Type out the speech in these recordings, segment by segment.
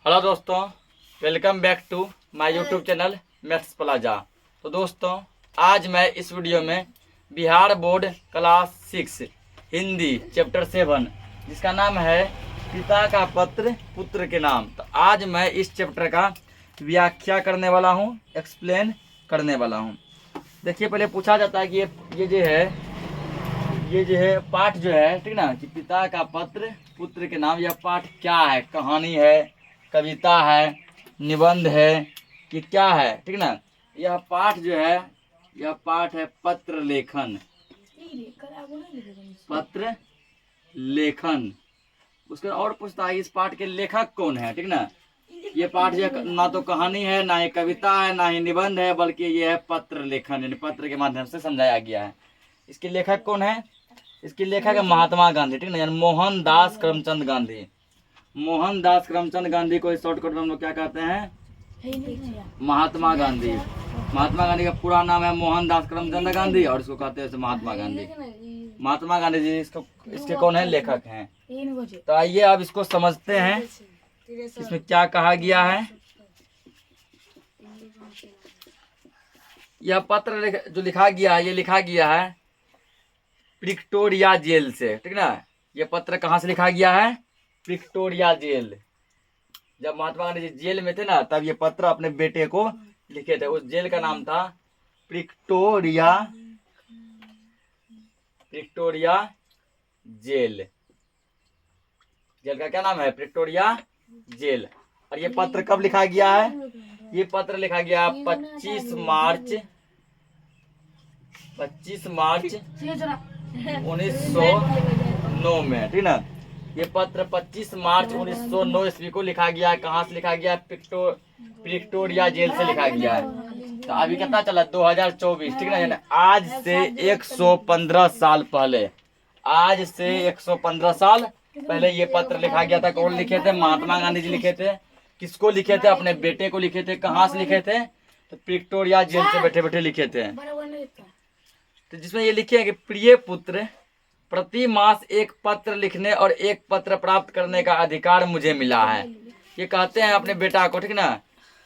Hello दोस्तों, welcome back to my YouTube channel maths plaza. तो दोस्तों, आज मैं इस वीडियो में Bihar board class 6 Hindi chapter 7 जिसका नाम है पिता का पत्र पुत्र के नाम, तो आज मैं इस चैप्टर का व्याख्या करने वाला हूँ, एक्सप्लेन करने वाला हूँ। देखिए, पहले पूछा जाता है कि ये जो है पाठ जो है, ठीक ना, कि पिता का पत्र पुत्र के नाम, यह पाठ क्या है? कहानी है, कविता है, निबंध है कि क्या है? ठीक ना। यह पाठ जो है, यह पाठ है पत्र लेखन। पत्र लेखन। उसके और पूछता है इस पाठ के लेखक कौन है? ठीक ना। ये पाठ जो ना तो कहानी है, ना ही कविता है, ना ही निबंध है, बल्कि ये है पत्र लेखन, यानी पत्र के माध्यम से समझाया गया है। इसके लेखक कौन है? इसके लेखक है महात्मा गांधी, ठीक ना, यानी मोहनदास करमचंद गांधी। मोहनदास करमचंद गांधी को शॉर्टकट में हम लोग क्या कहते हैं? महात्मा गांधी। महात्मा गांधी का पूरा नाम है मोहनदास करमचंद गांधी और इसको कहते हैं महात्मा गांधी। महात्मा गांधी जी इसके कौन है? लेखक हैं। तो आइए अब इसको समझते हैं, इसमें क्या कहा गया है। यह पत्र जो लिखा गया है, ये लिखा गया है प्रिक्टोरिया जेल से, ठीक ना। ये पत्र कहाँ से लिखा गया है? प्रिक्टोरिया जेल। जब महात्मा गांधी जी जेल में थे ना, तब ये पत्र अपने बेटे को लिखे थे। उस जेल का नाम था प्रिक्टोरिया जेल। जेल का क्या नाम है? प्रिक्टोरिया जेल। और ये पत्र कब लिखा गया है? ये पत्र लिखा गया 25 मार्च 1909 में, ठीक ना। ये पत्र 25 मार्च 1909 ईस्वी को लिखा गया है। कहाँ से लिखा गया है? प्रिक्टोरिया जेल से लिखा गया है। तो अभी कितना चला? 2024, ठीक ना। यानी आज से 115 साल पहले, आज से 115 साल पहले ये पत्र लिखा गया था। कौन लिखे थे? महात्मा गांधी जी लिखे थे। किसको लिखे थे? अपने बेटे को लिखे थे। कहाँ से लिखे थे? तो प्रिक्टोरिया जेल से बैठे बैठे लिखे थे। तो जिसमें ये लिखे हैं कि प्रिय पुत्र, प्रति मास एक पत्र लिखने और एक पत्र प्राप्त करने का अधिकार मुझे मिला है। ये कहते हैं अपने बेटा को, ठीक ना,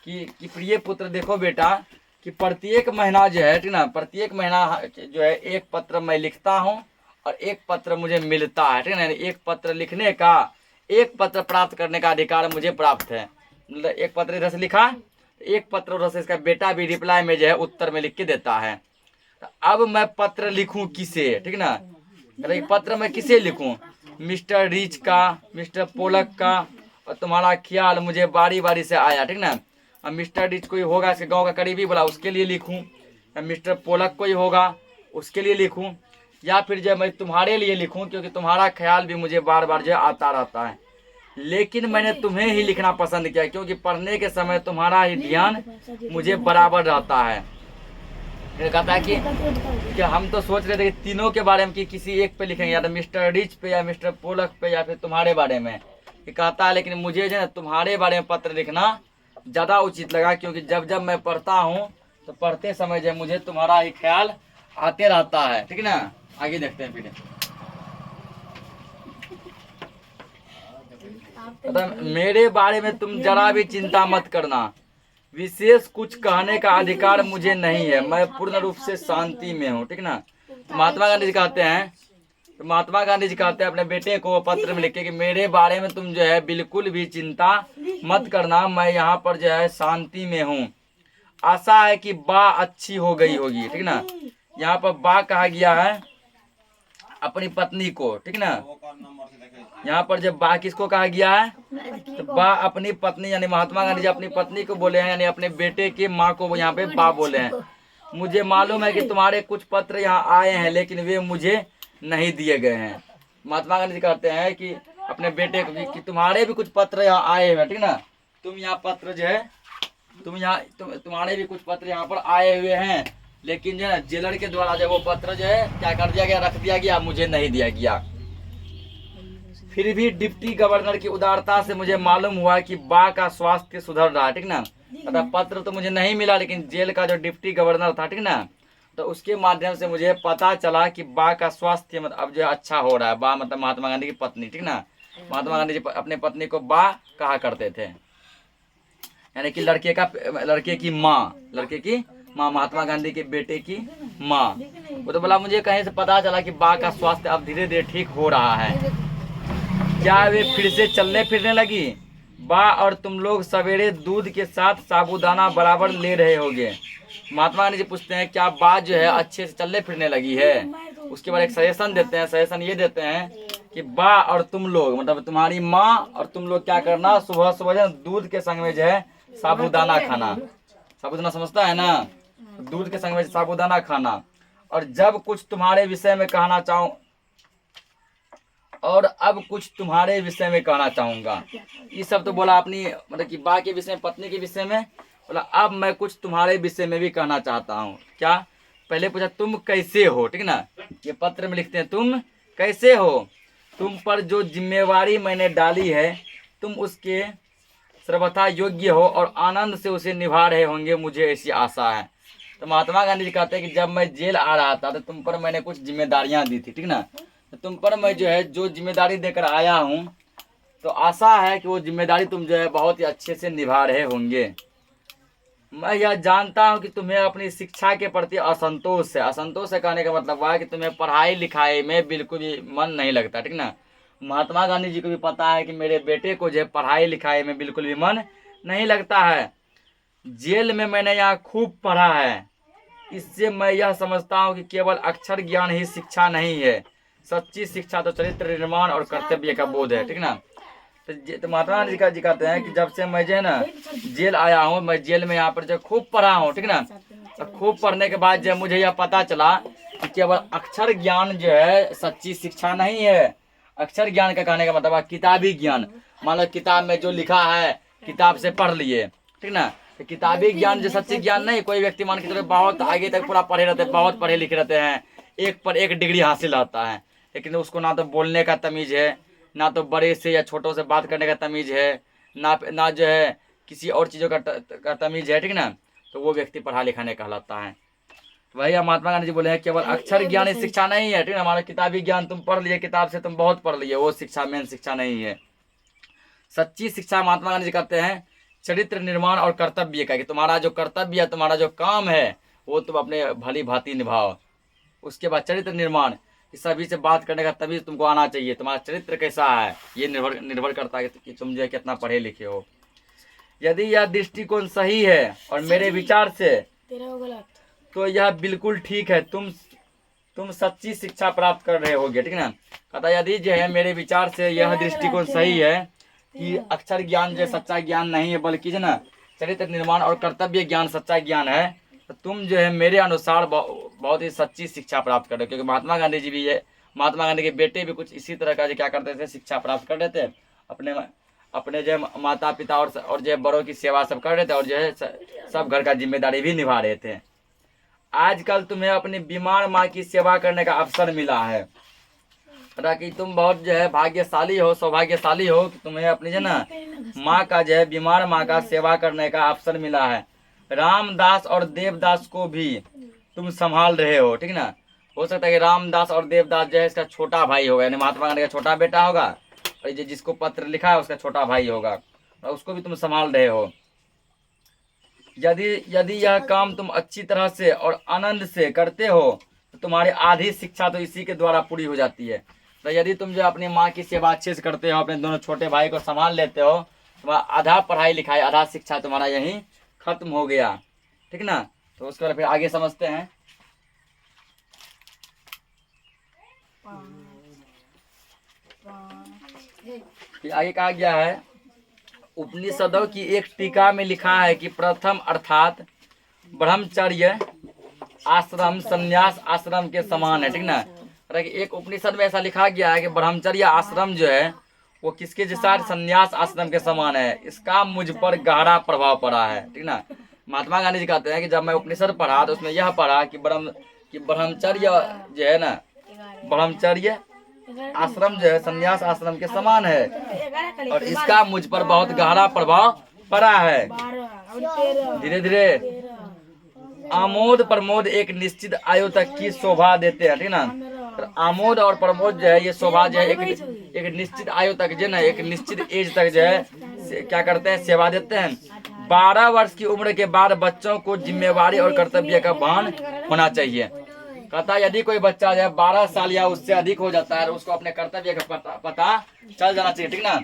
कि प्रिय पुत्र, देखो बेटा, कि प्रत्येक महीना जो है, ठीक ना, प्रत्येक महीना जो है एक पत्र मैं लिखता हूँ और एक पत्र मुझे मिलता है, ठीक ना। एक पत्र लिखने का, एक पत्र प्राप्त करने का अधिकार मुझे प्राप्त है। मतलब एक पत्र इधर से लिखा, एक पत्र उधर से इसका बेटा भी रिप्लाई में जो है उत्तर में लिख के देता है। तो अब मैं पत्र लिखूं किसे? ठीक ना, अरे पत्र मैं किसे लिखूं? मिस्टर रिच का, मिस्टर पोलक का, और तुम्हारा ख्याल मुझे बारी बारी से आया, ठीक ना। अब मिस्टर रिच कोई होगा इसके गांव का करीबी बोला, उसके लिए लिखूं, या मिस्टर पोलक कोई होगा उसके लिए लिखूं, या फिर जो मैं तुम्हारे लिए लिखूं, क्योंकि तुम्हारा ख्याल भी मुझे बार बार जो आता रहता है। लेकिन मैंने तुम्हें ही लिखना पसंद किया, क्योंकि पढ़ने के समय तुम्हारा ही ध्यान मुझे बराबर रहता है। कहता है कि हम तो सोच रहे थे कि तीनों के बारे में कि किसी एक पे लिखेंगे, या तो मिस्टर रिच पे, या मिस्टर पोलक पे, या फिर तुम्हारे बारे में। ये कहता है लेकिन मुझे जो है तुम्हारे बारे में पत्र लिखना ज़्यादा उचित लगा, क्योंकि जब जब मैं पढ़ता हूँ तो पढ़ते समय जो मुझे तुम्हारा ही ख्याल आते रहता है, ठीक ना। आगे देखते हैं फिर। मेरे बारे में तुम जरा भी चिंता मत करना, विशेष कुछ कहने का अधिकार मुझे नहीं है, मैं पूर्ण रूप से शांति में हूँ, ठीक ना। तो महात्मा गांधी जी कहते हैं, अपने बेटे को पत्र में लिखे कि मेरे बारे में तुम जो है बिल्कुल भी चिंता मत करना, मैं यहाँ पर जो है शांति में हूँ। आशा है कि बा अच्छी हो गई होगी, ठीक ना। यहाँ पर बा कहा गया है अपनी पत्नी को, ठीक ना। यहाँ पर जब बा किसको कहा गया है? तो बा अपनी पत्नी, यानी महात्मा गांधी जी अपनी पत्नी को बोले हैं, यानी अपने बेटे की माँ को यहाँ पे बा बोले हैं। मुझे मालूम है कि तुम्हारे कुछ पत्र यहाँ आए हैं, लेकिन वे मुझे नहीं दिए गए हैं। महात्मा गांधी जी कहते हैं कि अपने बेटे को कि तुम्हारे भी कुछ पत्र यहाँ आए हैं, ठीक ना। तुम यहाँ पत्र जो है, तुम्हारे भी कुछ पत्र यहाँ पर आए हुए हैं, लेकिन जो है जेलर के द्वारा जो वो पत्र जो है क्या कर दिया गया? रख दिया गया, मुझे नहीं दिया गया। फिर भी डिप्टी गवर्नर की उदारता से मुझे मालूम हुआ कि बा का स्वास्थ्य सुधर रहा है, ठीक ना। मतलब पत्र तो मुझे नहीं मिला, लेकिन जेल का जो डिप्टी गवर्नर था, ठीक ना, तो उसके माध्यम से मुझे पता चला कि बा का स्वास्थ्य मतलब अब जो अच्छा हो रहा है। बा मतलब महात्मा गांधी की पत्नी, ठीक ना। महात्मा गांधी जी अपने पत्नी को बा कहा करते थे। यानी कि लड़के की माँ, महात्मा गांधी के बेटे की माँ। वो तो बोला मुझे कहीं से पता चला कि बा का स्वास्थ्य अब धीरे धीरे ठीक हो रहा है। क्या वे फिर से चलने फिरने लगी? बा और तुम लोग सवेरे दूध के साथ साबूदाना बराबर ले रहे होगे। महात्मा गांधी जी पूछते हैं क्या बा जो है अच्छे से चलने फिरने लगी है? उसके बाद एक सजेशन देते हैं। सजेशन ये देते हैं कि बा और तुम लोग मतलब तुम्हारी माँ और तुम लोग क्या करना, सुबह सुबह जो है दूध के संग में जो है साबूदाना खाना। साबूदाना समझता है ना? दूध के संग में साबूदाना खाना। और जब कुछ तुम्हारे विषय में कहना चाहूँ और अब कुछ तुम्हारे विषय में कहना चाहूंगा। ये सब तो बोला अपनी मतलब कि बा के विषय में, पत्नी के विषय में। बोला अब मैं कुछ तुम्हारे विषय में भी कहना चाहता हूँ। क्या? पहले पूछा तुम कैसे हो, ठीक ना? ये पत्र में लिखते हैं तुम कैसे हो। तुम पर जो जिम्मेवारी मैंने डाली है तुम उसके सर्वथा योग्य हो और आनंद से उसे निभा रहे होंगे, मुझे ऐसी आशा है। तो महात्मा गांधी जी कहते हैं कि जब मैं जेल आ रहा था तो तुम पर मैंने कुछ जिम्मेदारियां दी थी, ठीक ना? तो तुम पर मैं जो है जो जिम्मेदारी देकर आया हूँ तो आशा है कि वो जिम्मेदारी तुम जो है बहुत ही अच्छे से निभा रहे होंगे। मैं यह जानता हूँ कि तुम्हें अपनी शिक्षा के प्रति असंतोष है। असंतोष है कहने का मतलब है कि तुम्हें पढ़ाई लिखाई में बिल्कुल भी मन नहीं लगता, ठीक ना? महात्मा गांधी जी को भी पता है कि मेरे बेटे को जो है पढ़ाई लिखाई में बिल्कुल भी मन नहीं लगता है। जेल में मैंने यहाँ खूब पढ़ा है। इससे मैं यह समझता हूँ कि केवल अक्षर ज्ञान ही शिक्षा नहीं है, सच्ची शिक्षा तो चरित्र निर्माण और कर्तव्य का बोध है, ठीक ना? तो महात्मा गांधी जी कहते हैं कि जब से मैं जो है ना जेल आया हूँ, मैं जेल में यहाँ पर जो खूब पढ़ा हूँ, ठीक ना? तो खूब पढ़ने के बाद जब मुझे यह पता चला कि केवल अक्षर ज्ञान जो है सच्ची शिक्षा नहीं है। अक्षर ज्ञान का कहने का मतलब है किताबी ज्ञान। मान लो किताब में जो लिखा है किताब से पढ़ लिए, ठीक ना? तो किताबी ज्ञान जो सच्ची ज्ञान नहीं। कोई व्यक्ति मान के बहुत आगे तक पूरा पढ़े रहते हैं, बहुत पढ़े लिखे रहते हैं, एक पर एक डिग्री हासिल रहता है, लेकिन उसको ना तो बोलने का तमीज़ है, ना तो बड़े से या छोटों से बात करने का तमीज़ है, ना जो है किसी और चीज़ों का तमीज़ है, ठीक ना? तो वो व्यक्ति पढ़ा लिखा नहीं कहलाता है। वही महात्मा गांधी जी बोले हैं केवल अक्षर ज्ञान ही शिक्षा नहीं है, ठीक ना? हमारा किताबी ज्ञान तुम पढ़ लिए, किताब से तुम बहुत पढ़ लिए, वो शिक्षा मेन शिक्षा नहीं है। सच्ची शिक्षा महात्मा गांधी जी कहते हैं चरित्र निर्माण और कर्तव्य का, कि तुम्हारा जो कर्तव्य है, तुम्हारा जो काम है वो तुम अपने भली भांति निभाओ। उसके बाद चरित्र निर्माण, सभी से बात करने का तभी तुमको आना चाहिए। तुम्हारा चरित्र कैसा है ये निर्भर करता है कि तुम जो है कितना पढ़े लिखे हो। यदि यह दृष्टिकोण सही है और मेरे विचार से तो यह बिल्कुल ठीक है, तुम सच्ची शिक्षा प्राप्त कर रहे होगे, ठीक ना? कहता यदि जो है मेरे विचार से यह दृष्टिकोण सही है कि अक्षर ज्ञान जो सच्चा ज्ञान नहीं है बल्कि जो ना चरित्र निर्माण और कर्तव्य ज्ञान सच्चा ज्ञान है, तो तुम जो है मेरे अनुसार बहुत ही सच्ची शिक्षा प्राप्त कर रहे हो। क्योंकि महात्मा गांधी जी भी ये, महात्मा गांधी के बेटे भी कुछ इसी तरह का जो क्या करते थे, शिक्षा प्राप्त कर रहे थे। अपने जो है माता पिता और जो है बड़ों की सेवा सब कर रहे थे और जो है सब घर का जिम्मेदारी भी निभा रहे थे। आजकल तुम्हें अपनी बीमार माँ की सेवा करने का अवसर मिला है, कि तुम बहुत जो है भाग्यशाली हो, सौभाग्यशाली हो कि तुम्हें अपनी जो ना माँ का जो है बीमार माँ का सेवा करने का अवसर मिला है। रामदास और देवदास को भी तुम संभाल रहे हो, ठीक ना? हो सकता है कि रामदास और देवदास जो है इसका छोटा भाई होगा, यानी महात्मा गांधी का छोटा बेटा होगा और ये जिसको पत्र लिखा है उसका छोटा भाई होगा, और उसको भी तुम संभाल रहे हो। यदि यह काम तुम अच्छी तरह से और आनंद से करते हो तो तुम्हारी आधी शिक्षा तो इसी के द्वारा पूरी हो जाती है। तो यदि तुम जो अपनी माँ की सेवा अच्छे से करते हो, अपने दोनों छोटे भाई को संभाल लेते हो, तुम्हारा आधा पढ़ाई लिखाई आधा शिक्षा तुम्हारा यहीं खत्म हो गया, ठीक ना? तो उसके बाद फिर आगे समझते हैं। फिर आगे कहा गया है उपनिषदों की एक टीका में लिखा है कि प्रथम अर्थात ब्रह्मचर्य आश्रम संन्यास आश्रम के समान है, ठीक ना? एक उपनिषद में ऐसा लिखा गया है कि ब्रह्मचर्य आश्रम जो है वो किसके जैसा, संन्यास आश्रम के समान है। इसका मुझ पर गहरा प्रभाव पड़ा है, ठीक ना? महात्मा गांधी जी कहते हैं कि जब मैं उपनिषद पढ़ा तो उसमें यह पढ़ा कि ब्रह्मचर्य जो है ना, ब्रह्मचर्य आश्रम जो है संन्यास आश्रम के समान है और इसका मुझ पर बहुत गहरा प्रभाव पड़ा है। धीरे धीरे आमोद प्रमोद एक निश्चित आयु तक की शोभा देते हैं, ठीक ना? तो आमोद और प्रमोद जो है ये शोभा जो है एक निश्चित आयु तक जो है ना, एक निश्चित एज तक जो है क्या करते हैं, सेवा देते हैं। 12 वर्ष की उम्र के बाद बच्चों को जिम्मेवारी और कर्तव्य का भान होना चाहिए। कहता है यदि कोई बच्चा जो है 12 साल या उससे अधिक हो जाता है, उसको अपने कर्तव्य का पता चल जाना चाहिए, ठीक ना।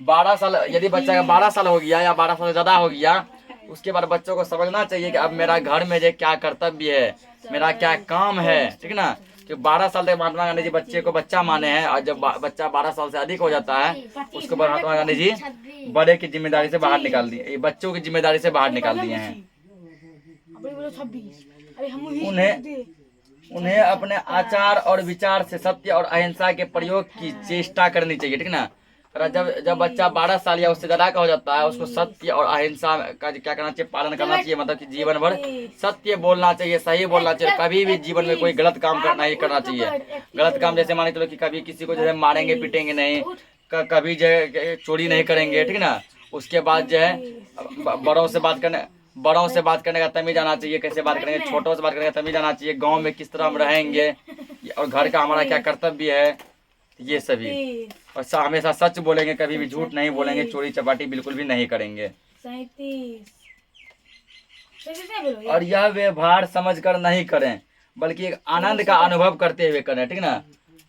12 साल, यदि बच्चा का 12 साल हो गया या 12 साल से ज्यादा हो गया, उसके बाद बच्चों को समझना चाहिए कि अब मेरा घर में जो क्या कर्तव्य है, मेरा क्या काम है, ठीक ना। कि 12 साल तक महात्मा गांधी जी बच्चे को बच्चा माने हैं, और जब बच्चा 12 साल से अधिक हो जाता है, उसको महात्मा गांधी जी बड़े की जिम्मेदारी से बाहर निकाल दिए, बच्चों की जिम्मेदारी से बाहर निकाल दिए हैं। उन्हें अपने आचार और विचार से सत्य और अहिंसा के प्रयोग की चेष्टा करनी चाहिए, ठीक ना। जब बच्चा 12 साल या उससे ज्यादा का हो जाता है, उसको सत्य और अहिंसा का क्या करना चाहिए, पालन करना चाहिए। मतलब कि जीवन भर सत्य बोलना चाहिए, सही बोलना चाहिए, कभी भी जीवन में कोई गलत काम नहीं करना चाहिए। गलत काम जैसे मान चलो कि कभी किसी को जो है मारेंगे पीटेंगे नहीं, कभी जो है चोरी नहीं करेंगे, ठीक ना। उसके बाद जो है बड़ों से बात करने का तमीज आना चाहिए, कैसे बात करेंगे, छोटों से बात करने का तमीज आना चाहिए, गांव में किस तरह हम रहेंगे और घर का हमारा क्या कर्तव्य है, ये सभी। और हमेशा सच बोलेंगे, कभी भी झूठ नहीं बोलेंगे, चोरी चपाटी बिल्कुल भी नहीं करेंगे। और यह व्यवहार समझकर नहीं करें, बल्कि एक आनंद का अनुभव करते हुए करें, ठीक ना।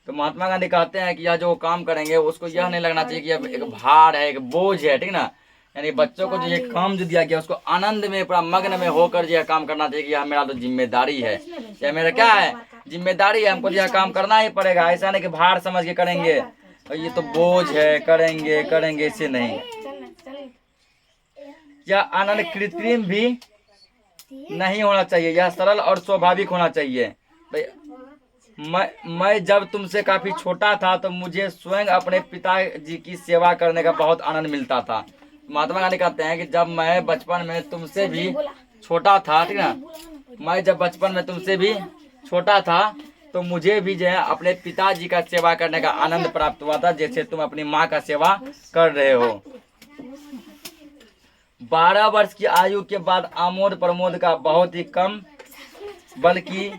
तो महात्मा गांधी कहते हैं कि यह जो काम करेंगे उसको यह नहीं लगना चाहिए कि यह एक भार है, एक बोझ है, ठीक ना। यानी बच्चों को जो ये काम जो दिया गया उसको आनंद में पूरा मग्न में होकर यह काम करना चाहिए कि यह मेरा तो जिम्मेदारी है, यह मेरा क्या है, जिम्मेदारी है, हमको यह काम करना ही पड़ेगा। ऐसा नहीं कि भार समझ के करेंगे और ये तो बोझ है, करेंगे इसे नहीं। यह आनंद कृत्रिम भी नहीं होना चाहिए, यह सरल और स्वाभाविक होना चाहिए। मैं जब तुमसे काफी छोटा था तो मुझे स्वयं अपने पिताजी की सेवा करने का बहुत आनंद मिलता था। महात्मा गांधी कहते हैं कि जब मैं बचपन में तुमसे भी छोटा था, ठीक ना, मैं जब बचपन में तुमसे भी छोटा था तो मुझे भी जो है अपने पिताजी का सेवा करने का आनंद प्राप्त हुआ था, जैसे तुम अपनी माँ का सेवा कर रहे हो। 12 वर्ष की आयु के बाद आमोद प्रमोद का बहुत ही कम बल्कि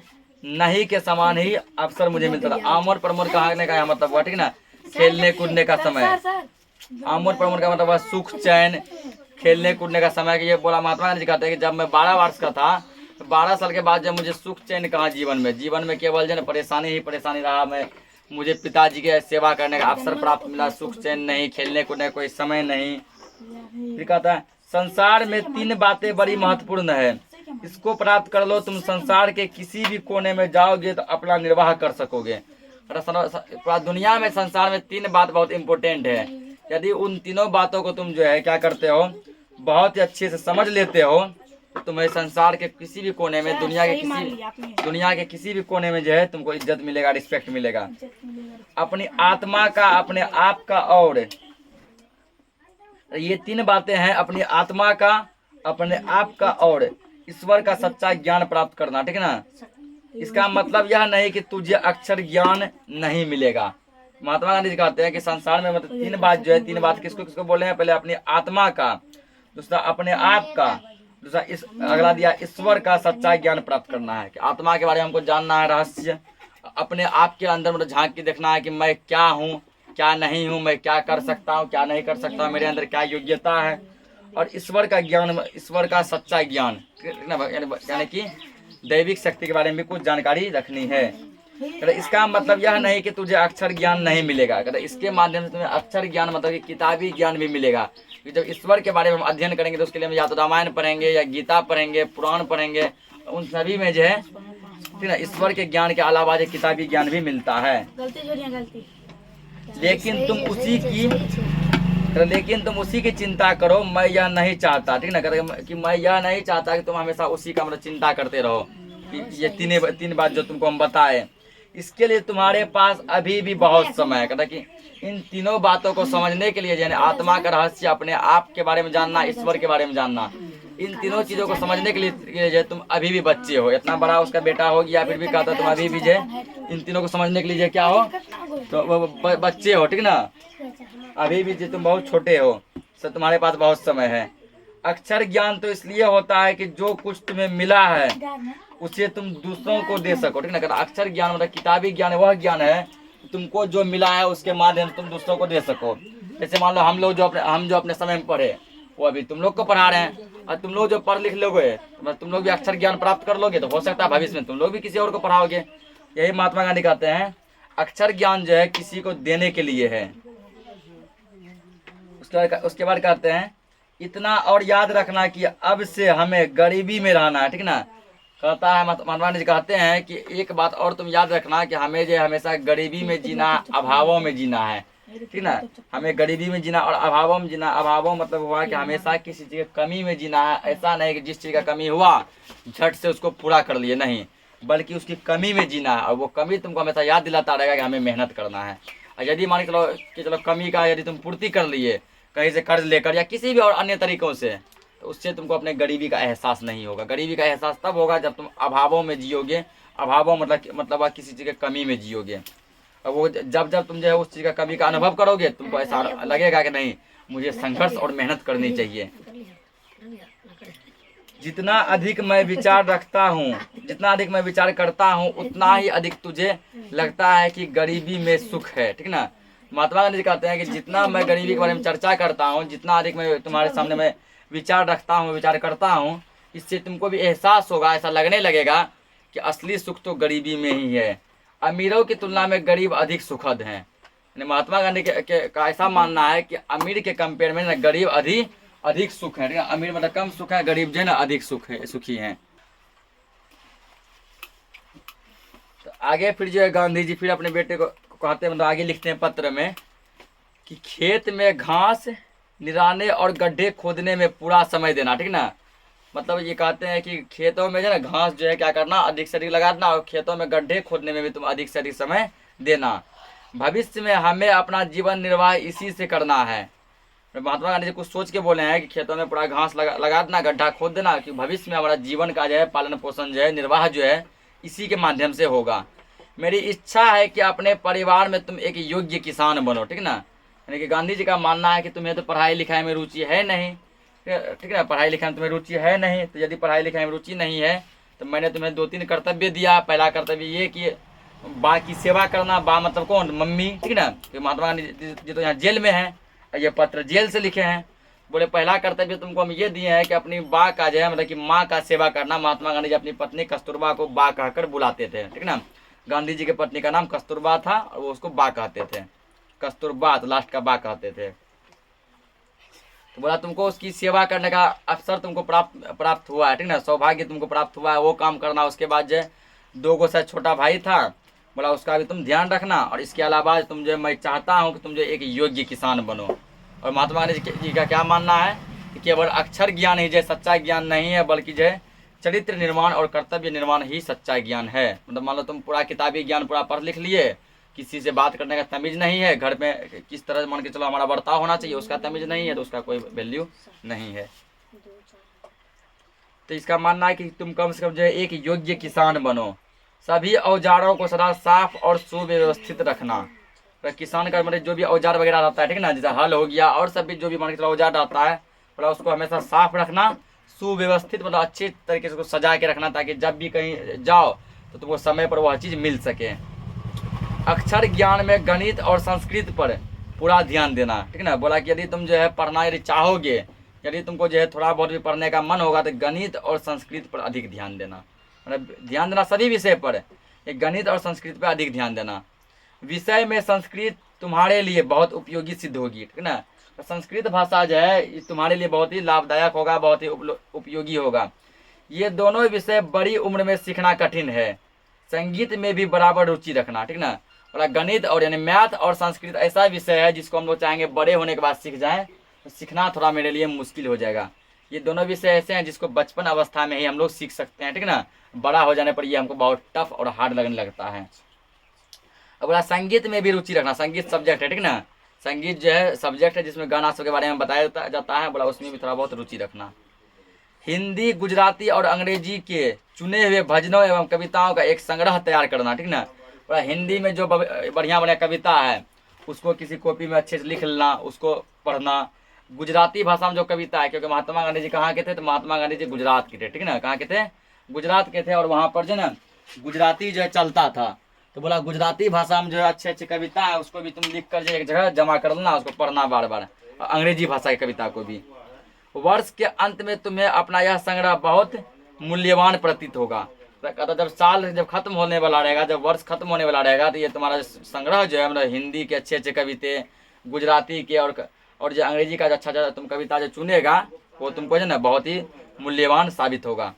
नहीं के समान ही अवसर मुझे मिलता था। आमोद प्रमोद कहने का मतलब हुआ, ठीक ना, खेलने कूदने का समय। आमोद प्रमोद का मतलब हुआ सुख चैन, खेलने कूदने का समय। ये बोला महात्मा गांधी कहते हैं कि जब मैं 12 वर्ष का था, 12 साल के बाद जब मुझे सुख चैन कहा जीवन में केवल जो परेशानी ही परेशानी रहा। मुझे पिताजी के सेवा करने का अवसर प्राप्त मिला, सुख चैन नहीं, खेलने कूदने कोई समय नहीं। फिर कहता है संसार में 3 बातें बड़ी महत्वपूर्ण है, इसको प्राप्त कर लो, तुम संसार के किसी भी कोने में जाओगे तो अपना निर्वाह कर सकोगे। पूरा दुनिया में संसार में 3 बात बहुत इंपॉर्टेंट है। यदि उन तीनों बातों को तुम जो है क्या करते हो, बहुत ही अच्छे से समझ लेते हो, तो तुम्हें संसार के किसी भी कोने में, दुनिया के किसी भी कोने में जो है तुमको इज्जत मिलेगा, रिस्पेक्ट मिलेगा। अपनी आत्मा का, अपने आप का, और ये 3 बातें हैं, अपनी आत्मा का, अपने आप का और ईश्वर का सच्चा ज्ञान प्राप्त करना, ठीक ना। इसका मतलब यह नहीं कि तुझे अक्षर ज्ञान नहीं मिलेगा। महात्मा गांधी जी कहते हैं कि संसार में मतलब 3 बात जो है, 3 बात किसको किसको बोले हैं, पहले अपनी आत्मा का, दूसरा अपने आप का, दूसरा अगला दिया ईश्वर का सच्चा ज्ञान प्राप्त करना है। कि आत्मा के बारे में हमको जानना है, रहस्य अपने आप के अंदर मतलब झांक के देखना है कि मैं क्या हूँ, क्या नहीं हूँ, मैं क्या कर सकता हूँ, क्या नहीं कर सकता हूँ, मेरे अंदर क्या योग्यता है। और ईश्वर का ज्ञान, ईश्वर का सच्चा ज्ञान, यानी कि दैविक शक्ति के बारे में भी कुछ जानकारी रखनी है। इसका मतलब यह नहीं कि तुझे अक्षर ज्ञान नहीं मिलेगा, इसके माध्यम से तुम्हें अक्षर ज्ञान मतलब कि किताबी ज्ञान भी मिलेगा। जब ईश्वर के बारे में हम अध्ययन करेंगे तो उसके लिए हम या तो रामायण पढ़ेंगे या गीता पढ़ेंगे, पुराण पढ़ेंगे, उन सभी में जो है ठीक है ईश्वर के ज्ञान के अलावा जो किताबी ज्ञान भी मिलता है। लेकिन तुम उसी की चिंता करो, मैं यह नहीं चाहता, ठीक ना, कि मैं यह नहीं चाहता कि तुम हमेशा उसी का मतलब चिंता करते रहो कि ये 3 बात जो तुमको हम बताए। इसके लिए तुम्हारे पास अभी भी बहुत समय है। कहता कि इन 3 बातों को समझने के लिए, यानी आत्मा का रहस्य, अपने आप के बारे में जानना, ईश्वर के बारे में जानना, इन 3 चीजों को समझने के लिए तुम अभी भी बच्चे हो। इतना बड़ा उसका बेटा हो गया फिर भी कहता तुम अभी भी जो इन 3 को समझने के लिए क्या हो, तो बच्चे हो, ठीक ना, अभी भी तुम बहुत छोटे हो, तो तुम्हारे पास बहुत समय है। अक्षर ज्ञान तो इसलिए होता है कि जो कुछ तुम्हें मिला है उसे तुम दूसरों को दे सको, ठीक ना। अक्षर ज्ञान मतलब किताबी ज्ञान वह ज्ञान है तुमको जो मिला है उसके माध्यम से तुम दूसरों को दे सको। जैसे मान लो हम जो अपने समय में पढ़े, वो अभी तुम लोग को पढ़ा रहे हैं। और तुम लोग जो पढ़ लिख लोगे, तुम लोग भी अक्षर ज्ञान प्राप्त कर लोगे, तो हो सकता है भविष्य में तुम लोग भी किसी और को पढ़ाओगे। यही महात्मा गांधी कहते हैं, अक्षर ज्ञान जो है किसी को देने के लिए है। उसके बाद कहते हैं, इतना और याद रखना कि अब से हमें गरीबी में रहना है, ठीक ना। कहता है महात्मा गांधी जी कहते हैं कि एक बात और तुम याद रखना कि हमें जो हमेशा गरीबी में जीना, अभावों में जीना है, ठीक ना। हमें गरीबी में जीना और अभावों में जीना। अभावों मतलब हुआ कि हमेशा किसी चीज की कमी में जीना है। ऐसा नहीं कि जिस चीज का कमी हुआ झट से उसको पूरा कर लिए, नहीं, बल्कि उसकी कमी में जीना है। और वो कमी तुमको हमेशा याद दिलाता रहेगा कि हमें मेहनत करना है। और यदि मान के चलो कि चलो कमी का यदि तुम पूर्ति कर लिए कहीं से कर्ज लेकर या किसी भी और अन्य तरीकों से, तो उससे तुमको अपने गरीबी का एहसास नहीं होगा। गरीबी का एहसास तब होगा जब तुम अभावों में जियोगे। अभावों मतलब किसी चीज़ की कमी में जियोगे। और वो जब जब तुम जो है उस चीज़ का कमी का अनुभव करोगे, तुमको ऐसा लगेगा कि नहीं, मुझे संघर्ष और मेहनत करनी चाहिए। जितना अधिक मैं विचार रखता हूँ, जितना अधिक मैं विचार करता हूँ, उतना ही अधिक तुझे लगता है कि गरीबी में सुख है, ठीक ना। महात्मा गांधी जी कहते हैं कि जितना मैं गरीबी के बारे में चर्चा करता हूँ, जितना अधिक मैं तुम्हारे सामने मैं विचार रखता हूँ, विचार करता हूँ, इससे तुमको भी एहसास होगा, ऐसा लगने लगेगा कि असली सुख तो गरीबी में ही है। अमीरों की तुलना में गरीब अधिक सुखद हैं। यानी महात्मा गांधी का ऐसा मानना है कि अमीर के कंपेयर में ना गरीब अधिक सुख है। अमीर मतलब कम सुख है, गरीब जो है ना अधिक सुखी हैं। तो आगे फिर जो है गांधी जी फिर अपने बेटे को कहते हैं, मतलब आगे लिखते हैं पत्र में कि खेत में घास निराने और गड्ढे खोदने में पूरा समय देना, ठीक ना। मतलब ये कहते हैं कि खेतों में जो है ना घास जो है क्या करना, अधिक से अधिक लगा देना, और खेतों में गड्ढे खोदने में भी तुम अधिक से अधिक समय देना। भविष्य में हमें अपना जीवन निर्वाह इसी से करना है। महात्मा गांधी जी कुछ सोच के बोले हैं कि खेतों में पूरा घास लगा देना, गड्ढा खोद देना, कि भविष्य में हमारा जीवन का जो है पालन पोषण जो है, निर्वाह जो है, इसी के माध्यम से होगा। मेरी इच्छा है कि अपने परिवार में तुम एक योग्य किसान बनो, ठीक ना। यानी कि गांधी जी का मानना है कि तुम्हें तो पढ़ाई लिखाई में रुचि है नहीं, ठीक है, पढ़ाई लिखाई में तुम्हें रुचि है नहीं। तो यदि पढ़ाई लिखाई में रुचि नहीं है तो मैंने तुम्हें 2-3 कर्तव्य दिया। पहला कर्तव्य ये कि बा की सेवा करना। बा मतलब कौन, मम्मी, ठीक ना। तो महात्मा गांधी जी तो यहाँ जेल में हैं, ये पत्र जेल से लिखे हैं। बोले पहला कर्तव्य तुमको हम ये दिए हैं कि अपनी बा का जो है मतलब कि माँ का सेवा करना। महात्मा गांधी जी अपनी पत्नी कस्तूरबा को बा कहकर बुलाते थे, ठीक ना। गांधी जी की पत्नी का नाम कस्तूरबा था और वो उसको बा कहते थे, कस्तूरबा तो लास्ट का बा कहते थे। तो बोला तुमको उसकी सेवा करने का अवसर तुमको प्राप्त हुआ है, ठीक ना, सौभाग्य तुमको प्राप्त हुआ है, वो काम करना। उसके बाद जो 2 गो शायद छोटा भाई था, बोला उसका भी तुम ध्यान रखना। और इसके अलावा तुम जो, मैं चाहता हूँ कि तुम जो एक योग्य किसान बनो। और महात्मा गांधी जी का क्या मानना है कि केवल अक्षर ज्ञान ही जो सच्चा ज्ञान नहीं है, बल्कि जो है चरित्र निर्माण और कर्तव्य निर्माण ही सच्चा ज्ञान है। मतलब मान लो तुम पूरा किताबी ज्ञान पूरा पढ़ लिख लिए, किसी से बात करने का तमीज नहीं है, घर में किस तरह मान के चलो हमारा बर्ताव होना चाहिए उसका तमीज नहीं है, तो उसका कोई वैल्यू नहीं है। तो इसका मानना है कि तुम कम से कम जो है एक योग्य किसान बनो। सभी औजारों को सदा साफ और सुव्यवस्थित रखना। तो किसान का मतलब जो भी औजार वगैरह रहता है, ठीक ना, जैसे हल हो गया और सब भी जो भी मान के चलो औजार रहता है, मतलब उसको हमेशा साफ रखना, सुव्यवस्थित मतलब अच्छे तरीके से उसको सजा के रखना, ताकि जब भी कहीं जाओ तो तुमको समय पर वह चीज़ मिल सके। अक्षर ज्ञान में गणित और संस्कृत पर पूरा ध्यान देना, ठीक ना। बोला कि यदि तुम जो है पढ़ना यदि चाहोगे, यदि तुमको जो है थोड़ा बहुत भी पढ़ने का मन होगा, तो गणित और संस्कृत पर अधिक ध्यान देना। मतलब ध्यान देना सभी विषय पर, गणित और संस्कृत पर अधिक ध्यान देना। विषय में संस्कृत तुम्हारे लिए बहुत उपयोगी सिद्ध होगी, ठीक ना। तो संस्कृत भाषा जो है तुम्हारे लिए बहुत ही लाभदायक होगा, बहुत ही उपयोगी होगा। ये दोनों विषय बड़ी उम्र में सीखना कठिन है। संगीत में भी बराबर रुचि रखना, ठीक ना। बोला गणित और यानी मैथ और संस्कृत ऐसा विषय है जिसको हम लोग चाहेंगे बड़े होने के बाद सीख जाएं, तो सीखना थोड़ा मेरे लिए मुश्किल हो जाएगा। ये दोनों विषय ऐसे हैं जिसको बचपन अवस्था में ही हम लोग सीख सकते हैं, ठीक ना। बड़ा हो जाने पर ये हमको बहुत टफ और हार्ड लगने लगता है। अब बोला संगीत में भी रुचि रखना। संगीत सब्जेक्ट है, ठीक ना। संगीत जो है सब्जेक्ट है जिसमें गाना सब के बारे में बताया जाता है। बोला उसमें भी थोड़ा बहुत रुचि रखना। हिंदी, गुजराती और अंग्रेजी के चुने हुए भजनों एवं कविताओं का एक संग्रह तैयार करना, ठीक ना। बोला हिंदी में जो बढ़िया बढ़िया कविता है उसको किसी कॉपी में अच्छे से लिख लेना, उसको पढ़ना। गुजराती भाषा में जो कविता है, क्योंकि महात्मा गांधी जी कहाँ के थे, तो महात्मा गांधी जी गुजरात के थे, ठीक ना। कहाँ के थे, गुजरात के थे। और वहाँ पर जो ना गुजराती जो चलता था, तो बोला गुजराती भाषा में जो अच्छे अच्छे कविता है उसको भी तुम लिख कर जो एक जगह जमा कर लेना, उसको पढ़ना बार बार, अंग्रेजी भाषा की कविता को भी। वर्ष के अंत में तुम्हें अपना यह संग्रह बहुत मूल्यवान प्रतीत होगा। तो कहता जब साल जब खत्म होने वाला रहेगा, जब वर्ष खत्म होने वाला रहेगा, तो ये तुम्हारा संग्रह जो है मतलब हिंदी के अच्छे अच्छे कविते, गुजराती के और जो अंग्रेजी का जो अच्छा तुम कविता जो चुनेगा वो तुमको जो है ना बहुत ही मूल्यवान साबित होगा।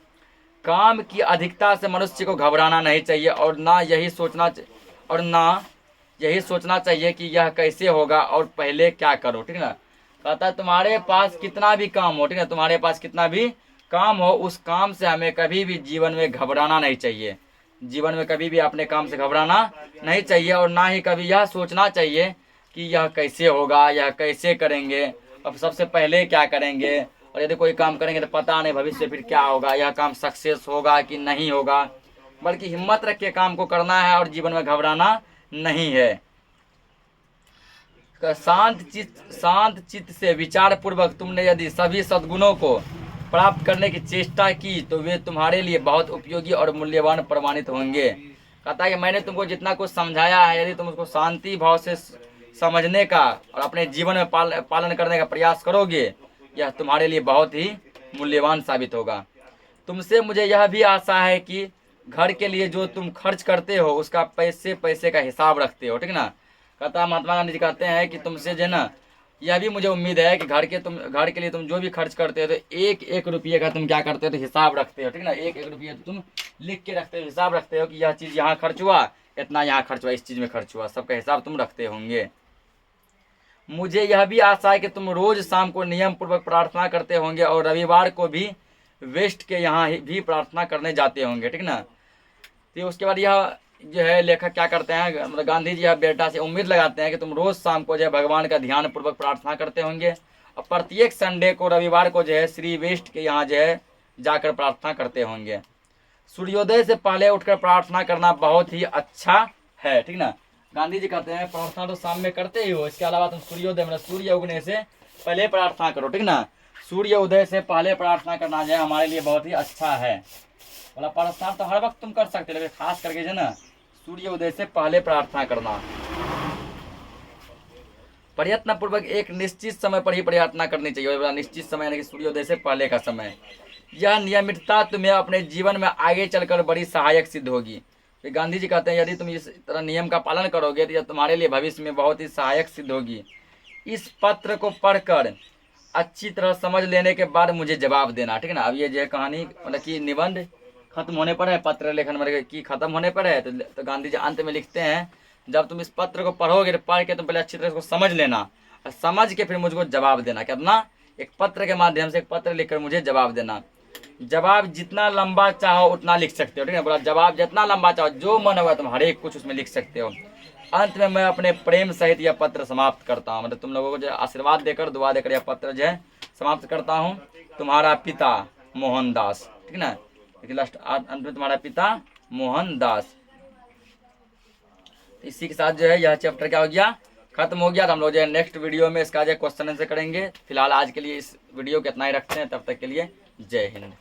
काम की अधिकता से मनुष्य को घबराना नहीं चाहिए और ना यही सोचना चाहिए कि यह कैसे होगा और पहले क्या करो, ठीक है ना। कहता है तुम्हारे पास कितना भी काम हो, ठीक है, तुम्हारे पास कितना भी काम हो, उस काम से हमें कभी भी जीवन में घबराना नहीं चाहिए। जीवन में कभी भी अपने काम से घबराना नहीं चाहिए और ना ही कभी यह सोचना चाहिए कि यह कैसे होगा, यह कैसे करेंगे, अब सबसे पहले क्या करेंगे, और यदि कोई काम करेंगे तो पता नहीं भविष्य फिर क्या होगा, यह काम सक्सेस होगा कि नहीं होगा। बल्कि हिम्मत रख के काम को करना है और जीवन में घबराना नहीं है। शांत चित्त से विचार पूर्वक तुमने यदि सभी सद्गुणों को प्राप्त करने की चेष्टा की तो वे तुम्हारे लिए बहुत उपयोगी और मूल्यवान प्रमाणित होंगे। कहता है कि मैंने तुमको जितना कुछ समझाया है, यदि तुम उसको शांति भाव से समझने का और अपने जीवन में पालन करने का प्रयास करोगे, यह तुम्हारे लिए बहुत ही मूल्यवान साबित होगा। तुमसे मुझे यह भी आशा है कि घर के लिए जो तुम खर्च करते हो उसका पैसे का हिसाब रखते हो, ठीक है ना। कहता है महात्मा गांधी जी कहते हैं कि तुमसे जो है ना यह भी मुझे उम्मीद है कि घर के लिए तुम जो भी खर्च करते हो तो एक एक रुपये का तुम क्या करते हो तो हिसाब रखते हो, ठीक है ना। एक एक रुपये तुम लिख के रखते हो, हिसाब रखते हो कि यह चीज़ यहाँ खर्च हुआ, इतना यहाँ खर्च हुआ, इस चीज़ में खर्च हुआ, सबका हिसाब तुम रखते होंगे। मुझे यह भी आशा है कि तुम रोज शाम को नियम पूर्वक प्रार्थना करते होंगे और रविवार को भी वेस्ट के यहाँ भी प्रार्थना करने जाते होंगे, ठीक ना। तो उसके बाद यह जो है लेखक क्या करते हैं, मतलब गांधी जी यह बेटा से उम्मीद लगाते हैं कि तुम रोज शाम को जो है भगवान का ध्यान पूर्वक प्रार्थना करते होंगे और प्रत्येक संडे को रविवार को जो है श्री वेस्ट के यहाँ जो है जाकर प्रार्थना करते होंगे। सूर्योदय से पहले उठकर प्रार्थना करना बहुत ही अच्छा है, ठीक ना। गांधी जी कहते हैं प्रार्थना तो शाम में करते ही हो, इसके अलावा तुम सूर्योदय मतलब सूर्य उगने से पहले प्रार्थना करो, ठीक ना। सूर्य उदय से पहले प्रार्थना करना जो है हमारे लिए बहुत ही अच्छा है। बोला प्रार्थना तो हर वक्त तुम कर सकते हो, लेकिन खास करके जो ना सूर्य उदय से पहले प्रार्थना करना। प्रयत्न पूर्वक एक निश्चित समय पर ही प्रार्थना करनी चाहिए। निश्चित समय यानी कि सूर्योदय से पहले का समय। यह नियमितता तुम्हें अपने जीवन में आगे चलकर बड़ी सहायक सिद्ध होगी। तो गांधी जी कहते हैं यदि तुम इस तरह नियम का पालन करोगे तो यह तुम्हारे लिए भविष्य में बहुत ही सहायक सिद्ध होगी। इस पत्र को पढ़कर अच्छी तरह समझ लेने के बाद मुझे जवाब देना, ठीक है ना। अब ये जो है कहानी मतलब कि निबंध खत्म होने पर है, पत्र लेखन मतलब की खत्म होने पर है, तो गांधी जी अंत में लिखते हैं जब तुम इस पत्र को पढ़ोगे तो पढ़ के तुम पहले अच्छी तरह इसको समझ लेना और समझ के फिर मुझको जवाब देना। कितना एक पत्र के माध्यम से एक पत्र लिखकर मुझे जवाब देना। जवाब जितना लंबा चाहो उतना लिख सकते हो, ठीक है। बोला जवाब जितना लंबा चाहो, जो मन हुआ तुम हर एक कुछ उसमें लिख सकते हो। अंत में मैं अपने प्रेम सहित यह पत्र समाप्त करता हूँ, मतलब तुम लोगों को जो आशीर्वाद देकर दुआ देकर यह पत्र जो है समाप्त करता हूँ। तुम्हारा पिता मोहनदास, ठीक ना। लास्ट अंत में तुम्हारा पिता मोहनदास। इसी के साथ जो है यह चैप्टर क्या हो गया, खत्म हो गया। तो हम लोग जो है नेक्स्ट वीडियो में इसका जो क्वेश्चन आंसर करेंगे। फिलहाल आज के लिए इस वीडियो को इतना ही रखते हैं, तब तक के लिए जय हिंद।